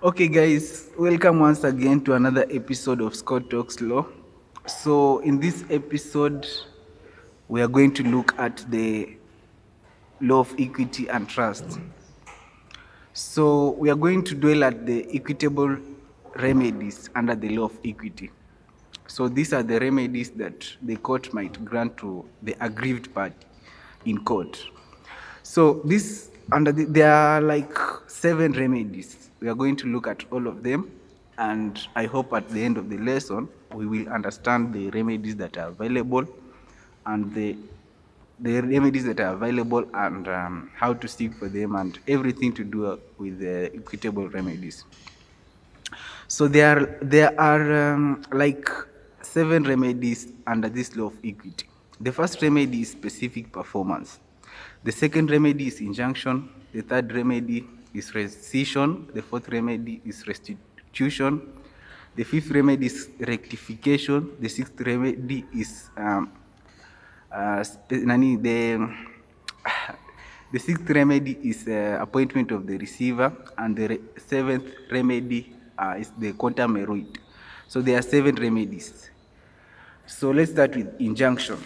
Okay, guys, welcome once again to another episode of Scott Talks Law. So, in this episode, we are going to look at the law of equity and trust. So, we are going to dwell at the equitable remedies under the law of equity. So, these are the remedies that the court might grant to the aggrieved party in court. So, there are like 7 remedies. We are going to look at all of them, and I hope at the end of the lesson we will understand the remedies that are available and the remedies that are available and how to seek for them and everything to do with the equitable remedies. So there are like 7 remedies under this law of equity. The first remedy is specific performance. The second remedy is injunction. The third remedy is rescission. The fourth remedy is restitution. The fifth remedy is rectification. The sixth remedy is the sixth remedy is appointment of the receiver, and the seventh remedy is the quantum eroid. So there are 7 remedies. So let's start with injunction.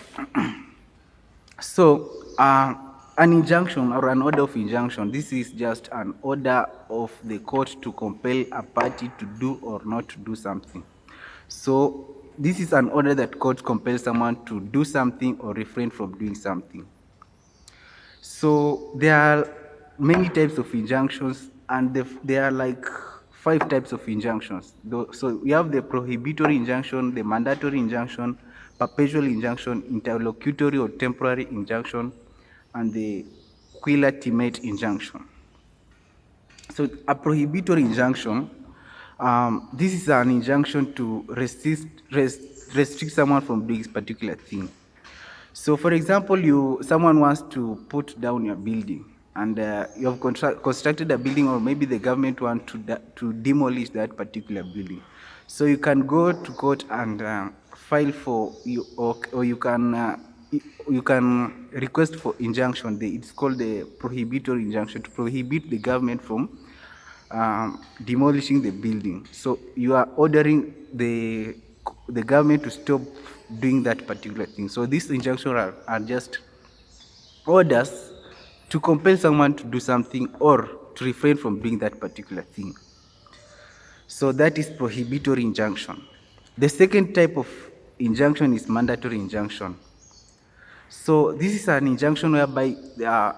So an injunction or an order of injunction, this is just an order of the court to compel a party to do or not to do something. So this is an order that court compels someone to do something or refrain from doing something. So there are many types of injunctions, and there are like 5 types of injunctions. So we have the prohibitory injunction, the mandatory injunction, perpetual injunction, interlocutory or temporary injunction, and the quiltimate injunction. So a prohibitory injunction, this is an injunction to restrict someone from doing a particular thing. So, for example, someone wants to put down your building, and you have constructed a building, or maybe the government wants to demolish that particular building. So you can go to court and file for you, or you can request for injunction. It's called the prohibitory injunction, to prohibit the government from demolishing the building. So you are ordering the government to stop doing that particular thing. So these injunctions are just orders to compel someone to do something or to refrain from doing that particular thing. So that is prohibitory injunction. The second type of injunction is mandatory injunction. So this is an injunction whereby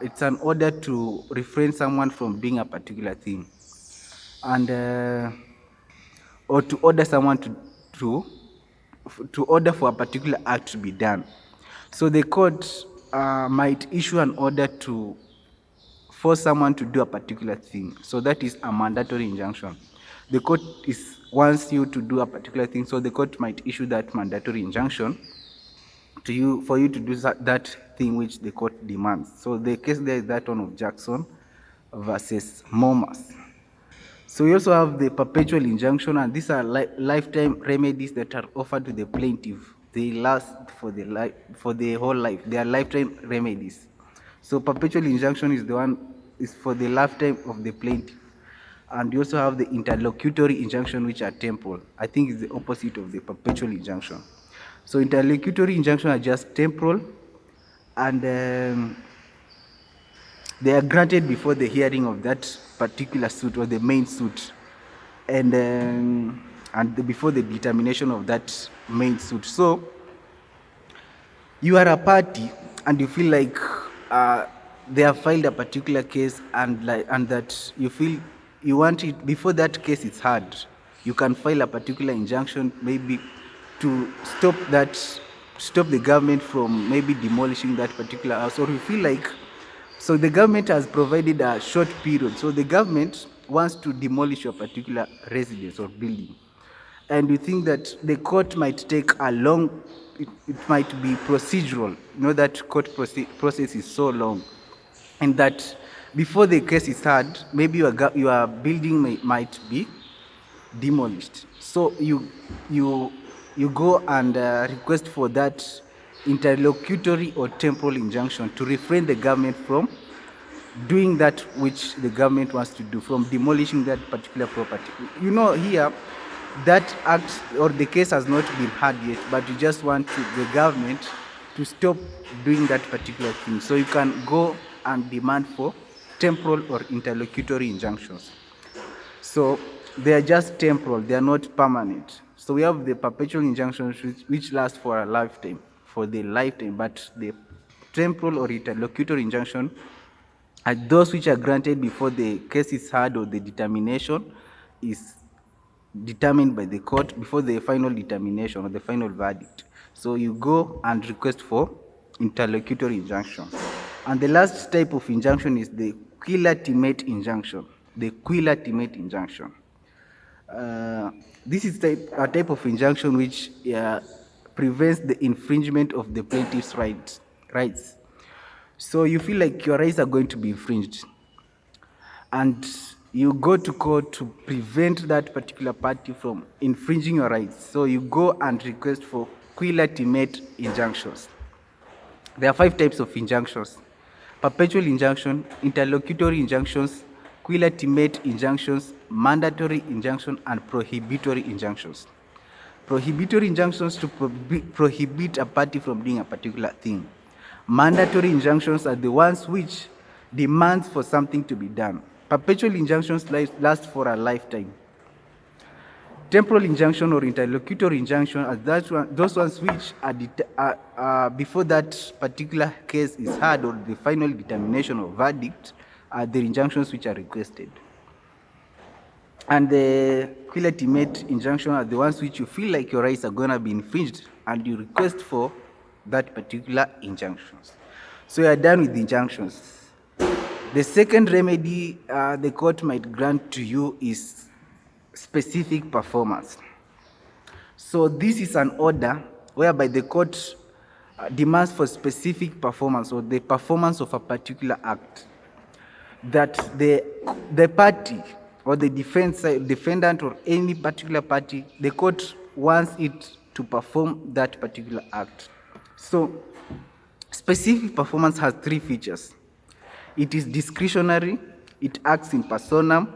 it's an order to refrain someone from doing a particular thing, and or to order someone to order for a particular act to be done. So the court might issue an order to force someone to do a particular thing. So that is a mandatory injunction. The court wants you to do a particular thing, so the court might issue that mandatory injunction to you for you to do that thing which the court demands. So the case there is that one of Jackson versus Momas. So we also have the perpetual injunction, and these are lifetime remedies that are offered to the plaintiff. They last for the whole life. They are lifetime remedies. So perpetual injunction is for the lifetime of the plaintiff. And you also have the interlocutory injunction, which are temporal. I think it's the opposite of the perpetual injunction. So interlocutory injunction are just temporal, and they are granted before the hearing of that particular suit or the main suit, and before the determination of that main suit. So you are a party and you feel like they have filed a particular case, and that you feel you want it before that case is heard. You can file a particular injunction, maybe to stop the government from maybe demolishing that particular house, or you feel like, so the government has provided a short period, so the government wants to demolish your particular residence or building, and you think that the court might take a long, it might be procedural. You know that court process is so long, and that before the case is heard, maybe your building might be demolished. So you go and request for that interlocutory or temporal injunction to refrain the government from doing that which the government wants to do, from demolishing that particular property. Here, that act or the case has not been heard yet, but you just want the government to stop doing that particular thing. So you can go and demand for temporal or interlocutory injunctions. So they are just temporal, they are not permanent. So we have the perpetual injunctions which last for a lifetime, but the temporal or interlocutory injunction are those which are granted before the case is heard or the determination is determined by the court, before the final determination or the final verdict. So you go and request for interlocutory injunction. And the last type of injunction is the quiltimate injunction. The quiltimate injunction. This is a type of injunction which prevents the infringement of the plaintiff's rights. So you feel like your rights are going to be infringed, and you go to court to prevent that particular party from infringing your rights. So you go and request for quiltimate injunctions. There are 5 types of injunctions: perpetual injunction, interlocutory injunctions, quiltimate injunctions, mandatory injunction, and prohibitory injunctions. Prohibitory injunctions to prohibit a party from doing a particular thing. Mandatory injunctions are the ones which demand for something to be done. Perpetual injunctions last for a lifetime. Temporal injunction or interlocutory injunction are those ones which are before that particular case is heard or the final determination or verdict, are the injunctions which are requested. And the quiltimate injunction are the ones which you feel like your rights are going to be infringed and you request for that particular injunctions. So you are done with the injunctions. The second remedy the court might grant to you is specific performance. So this is an order whereby the court demands for specific performance or the performance of a particular act that the party or the defendant or any particular party, the court wants it to perform that particular act. So specific performance has 3 features. It is discretionary, it acts in personam,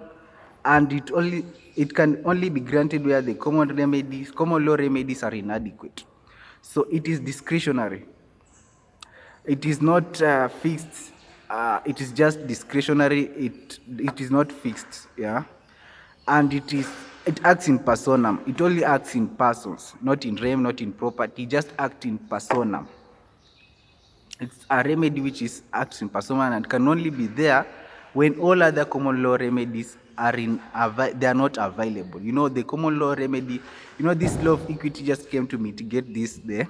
and it can only be granted where the common law remedies are inadequate. So it is discretionary. It is not fixed. It is just discretionary. It is not fixed. Yeah, and it acts in personam. It only acts in persons, not in rem, not in property. It just acts in personam. It's a remedy which acts in personam and can only be there when all other common law remedies they are not available. The common law remedy, this law of equity just came to mitigate the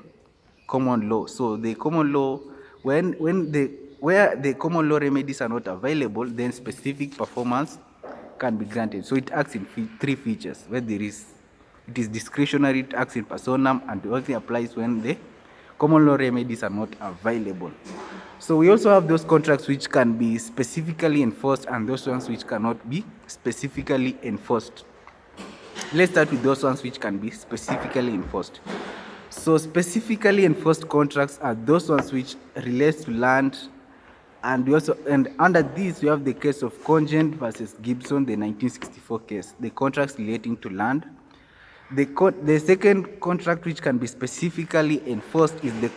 common law. So the common law, where the common law remedies are not available, then specific performance can be granted. So it acts in 3 features. Where it is discretionary, it acts in personam, and it only applies when the common law remedies are not available. So we also have those contracts which can be specifically enforced and those ones which cannot be specifically enforced. Let's start with those ones which can be specifically enforced. So specifically enforced contracts are those ones which relate to land, and under this we have the case of Congent versus Gibson, the 1964 case, the contracts relating to land. The second contract which can be specifically enforced is the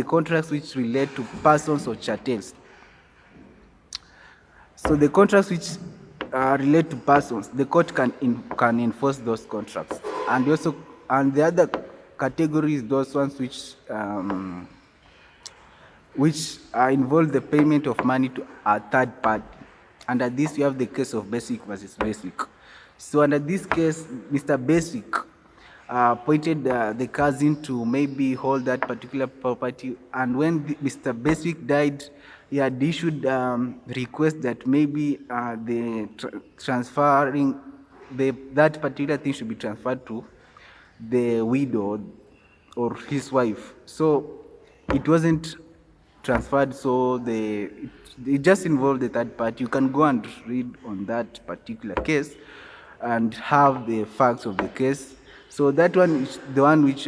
contracts which relate to persons or chattels. So the contracts which relate to persons, the court can enforce those contracts. And the other category is those ones which involve the payment of money to a third party. Under this, you have the case of Basic versus Basic. So under this case, Mr. Basic appointed the cousin to maybe hold that particular property, and when Mr. Basic died, he had issued request that maybe that particular thing should be transferred to the widow or his wife. So it wasn't transferred, so it just involved the third party. You can go and read on that particular case and have the facts of the case. So that one is the one which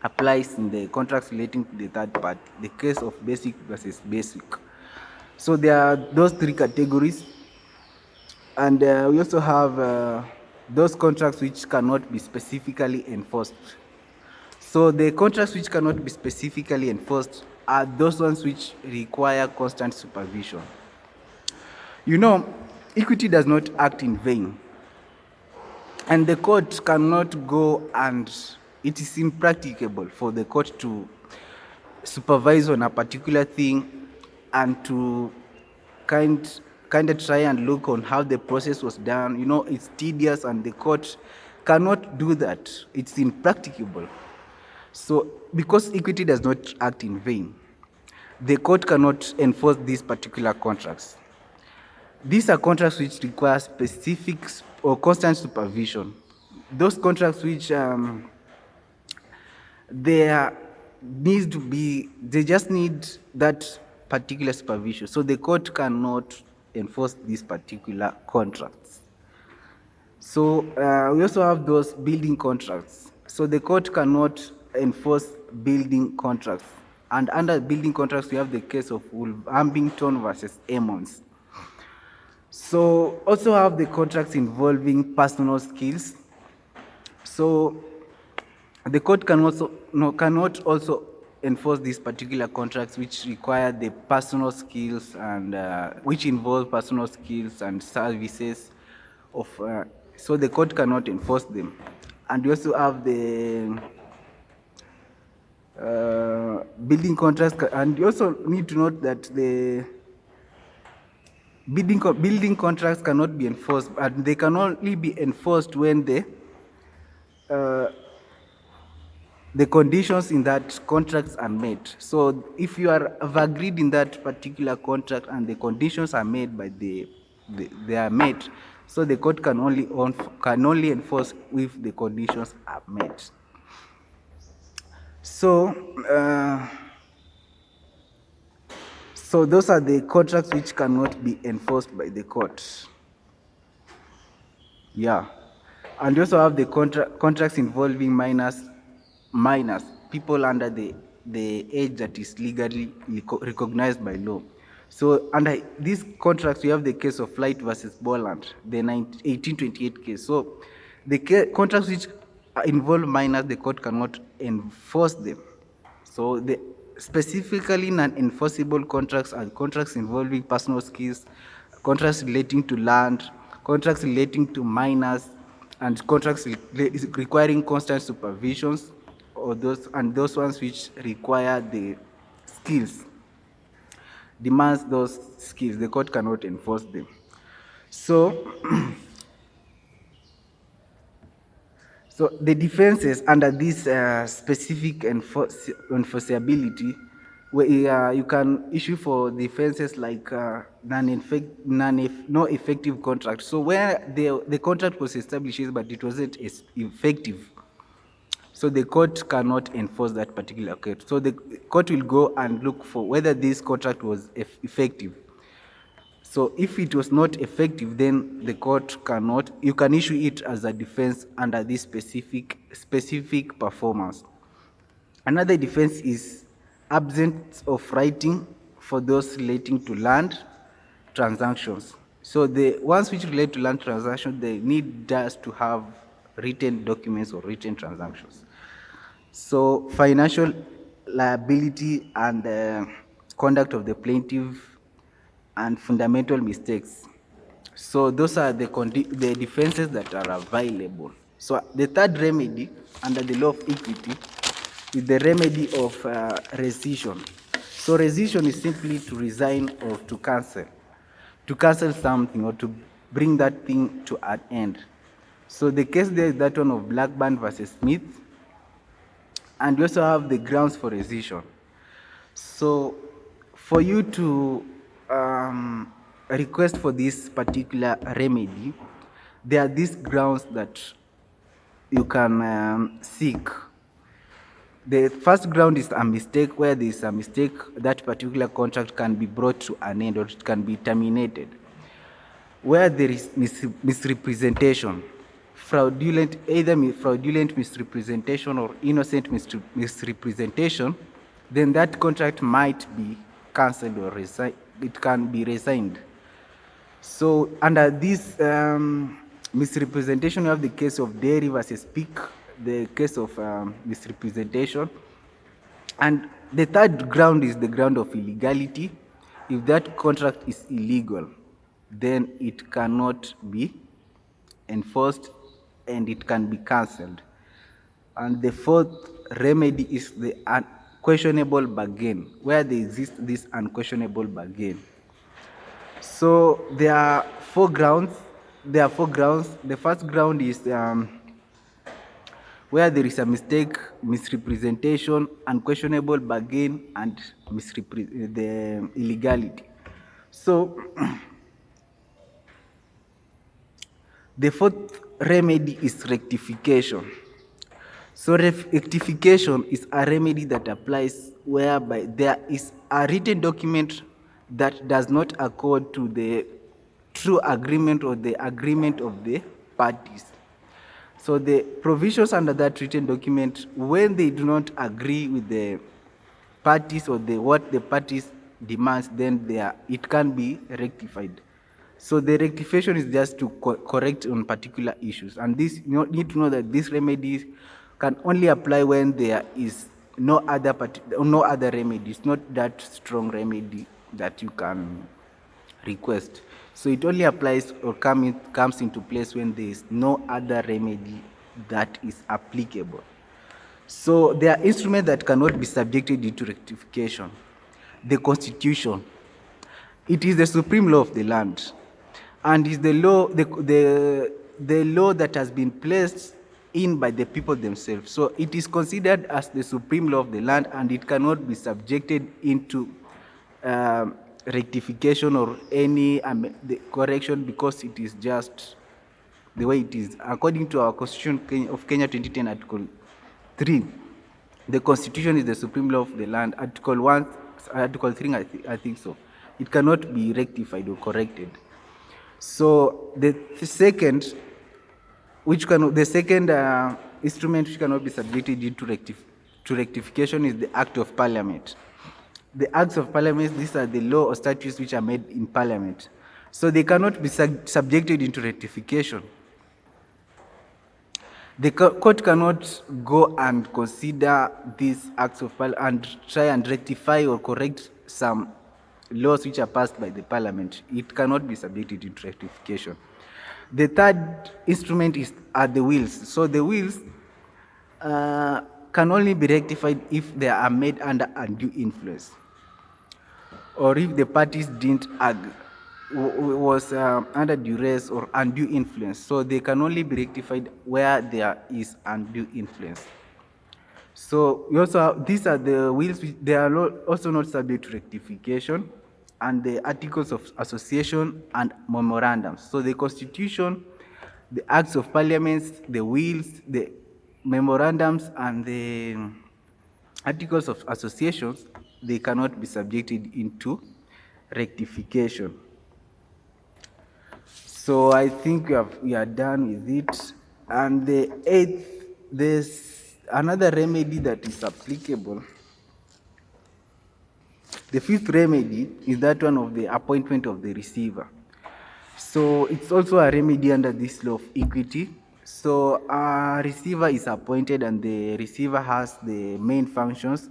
applies in the contracts relating to the third party, the case of Basic versus Basic. So there are those three categories, and we also have those contracts which cannot be specifically enforced. So the contracts which cannot be specifically enforced are those ones which require constant supervision. You know, equity does not act in vain, and the court cannot go, and it is impracticable for the court to supervise on a particular thing and to kind of try and look on how the process was done. You know, it's tedious, and the court cannot do that. It's impracticable. So because equity does not act in vain, the court cannot enforce these particular contracts. These are contracts which require specific or constant supervision. Those contracts which they just need that particular supervision. So the court cannot enforce these particular contracts. So we also have those building contracts. So the court cannot enforce building contracts. And under building contracts, we have the case of Wolverhampton versus Emmons. So also have the contracts involving personal skills. So the court cannot also enforce these particular contracts which require the personal skills and which involve personal skills and services of. So the court cannot enforce them. And we also have the building contracts, and you also need to note that the building contracts cannot be enforced, and they can only be enforced when the conditions in that contracts are met. So if you have agreed in that particular contract and the conditions are made by they are met, so the court can only enforce if the conditions are met. So those are the contracts which cannot be enforced by the court. Yeah. And you also have the contracts involving minors, people under the age that is legally recognized by law. So under these contracts, we have the case of Flight versus Bolland, the 1828 case. So the contracts which involve minors, the court cannot enforce them. So the specifically non-enforceable contracts are contracts involving personal skills, contracts relating to land, contracts relating to minors, and contracts requiring constant supervisions, or those ones which require the skills, demands those skills. The court cannot enforce them. So So the defenses under this specific enforceability, where you can issue for defenses like no effective contract. So where the contract was established but it wasn't effective, so the court cannot enforce that particular case. So the court will go and look for whether this contract was effective. So if it was not effective, then the court cannot, you can issue it as a defense under this specific performance. Another defense is absence of writing for those relating to land transactions. So the ones which relate to land transactions, they need just to have written documents or written transactions. So financial liability and conduct of the plaintiff and fundamental mistakes. So those are the defenses that are available. So the third remedy under the law of equity is the remedy of rescission. So rescission is simply to resign or to cancel something or to bring that thing to an end. So the case there is that one of Blackburn versus Smith, and we also have the grounds for rescission. So for you to request for this particular remedy, there are these grounds that you can seek. The first ground is a mistake. Where there is a mistake, that particular contract can be brought to an end or it can be terminated. Where there is misrepresentation, either fraudulent misrepresentation or innocent misrepresentation, then that contract might be cancelled or it can be resigned. So under this misrepresentation, you have the case of dairy versus pig, the case of misrepresentation. And the third ground is the ground of illegality. If that contract is illegal, then it cannot be enforced and it can be cancelled. And the fourth remedy is the unquestionable bargain, where there exists this unquestionable bargain. So there are four grounds. The first ground is where there is a mistake, misrepresentation, unquestionable bargain, and the illegality. So the fourth remedy is rectification. So rectification is a remedy that applies whereby there is a written document that does not accord to the true agreement or the agreement of the parties. So the provisions under that written document, when they do not agree with the parties or what the parties demands, then it can be rectified. So the rectification is just to correct on particular issues. And this, you need to know that these remedies can only apply when there is no other remedy. It's not that strong remedy that you can request. So it only applies or comes into place when there is no other remedy that is applicable. So there are instruments that cannot be subjected to rectification. The Constitution. It is the supreme law of the land, and is the law that has been placed in by the people themselves. So it is considered as the supreme law of the land, and it cannot be subjected into rectification or any correction, because it is just the way it is. According to our Constitution of Kenya 2010, Article 3, the Constitution is the supreme law of the land. Article 3, I think so. It cannot be rectified or corrected. So the second instrument which cannot be subjected to rectification is the Act of Parliament. The Acts of Parliament, these are the law or statutes which are made in Parliament. So they cannot be subjected into rectification. The court cannot go and consider these acts of parliament and try and rectify or correct some laws which are passed by the parliament. It cannot be subjected to rectification. The third instrument are the wills. So the wills can only be rectified if they are made under undue influence, or if the parties didn't agree, was under duress or undue influence. So they can only be rectified where there is undue influence. So we also have, these are the wills, they are also not subject to rectification, and the articles of association and memorandums. So the Constitution, the Acts of Parliament, the wills, the memorandums, and the articles of associations, they cannot be subjected into rectification. So I think we are done with it. And the eighth, there's another remedy that is applicable. The fifth remedy is that one of the appointment of the receiver. So it's also a remedy under this law of equity. So a receiver is appointed, and the receiver has the main functions.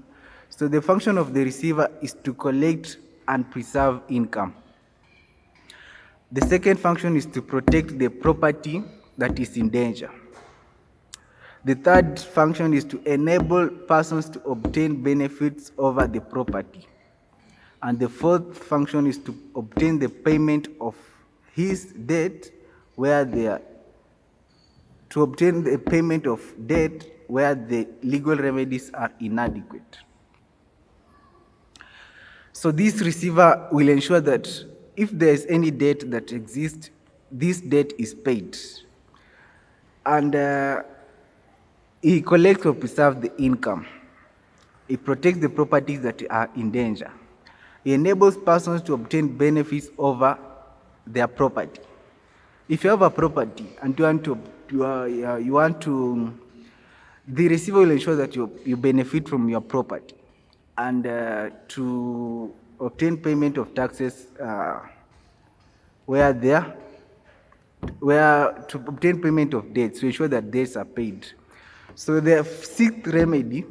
So the function of the receiver is to collect and preserve income. The second function is to protect the property that is in danger. The third function is to enable persons to obtain benefits over the property. And the fourth function is to obtain the payment of his debt where the legal remedies are inadequate. So this receiver will ensure that if there is any debt that exists, this debt is paid. And he collects or preserves the income. He protects the properties that are in danger. He enables persons to obtain benefits over their property. If you have a property and the receiver will ensure that you benefit from your property, and to obtain payment of taxes where there, where to obtain payment of debts to ensure that debts are paid. So the sixth remedy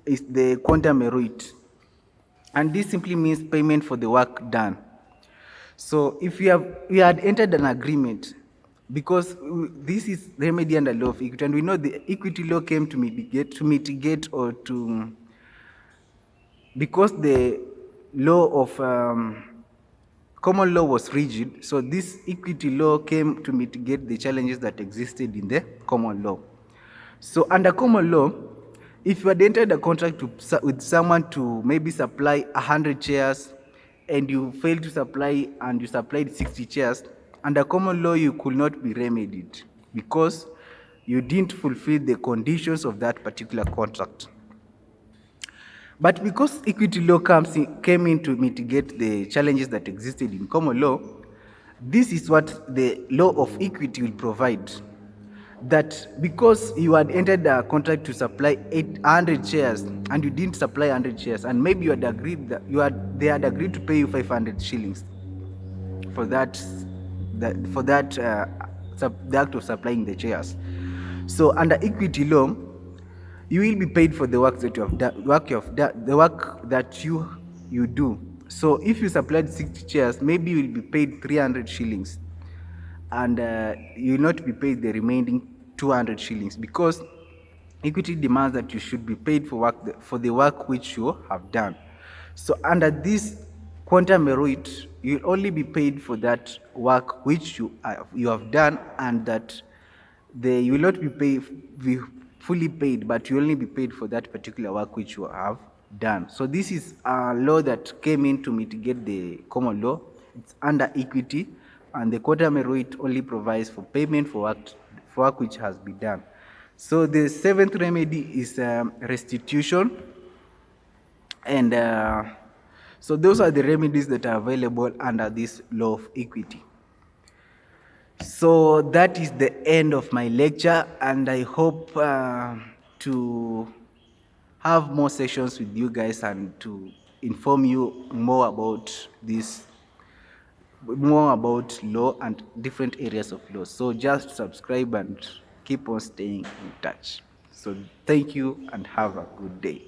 is the quantum meruit, and this simply means payment for the work done. So if we had entered an agreement, because this is remedy under law of equity, and we know the equity law came to mitigate or to, because the law of common law was rigid, so this equity law came to mitigate the challenges that existed in the common law. So under common law, if you had entered a contract with someone to maybe supply 100 chairs and you failed to supply and you supplied 60 chairs, under common law you could not be remedied because you didn't fulfill the conditions of that particular contract. But because equity law came in to mitigate the challenges that existed in common law, this is what the law of equity will provide. That because you had entered a contract to supply 800 shares and you didn't supply 100 shares, and maybe you had agreed that they had agreed to pay you 500 shillings for the act of supplying the shares. So under equity law, you will be paid for the work that you have done, the work that you do. So if you supplied 60 chairs, maybe you will be paid 300 shillings, and you will not be paid the remaining 200 shillings because equity demands that you should be paid for the work which you have done. So under this quantum meruit, you will only be paid for that work which you have done, and that you will not be fully paid, but you only be paid for that particular work which you have done. So this is a law that came in to mitigate the common law. It's under equity, and the quantum meruit only provides for payment for work which has been done. So the seventh remedy is restitution, and so those are the remedies that are available under this law of equity. So that is the end of my lecture, and I hope to have more sessions with you guys and to inform you more about law and different areas of law. So just subscribe and keep on staying in touch. So thank you and have a good day.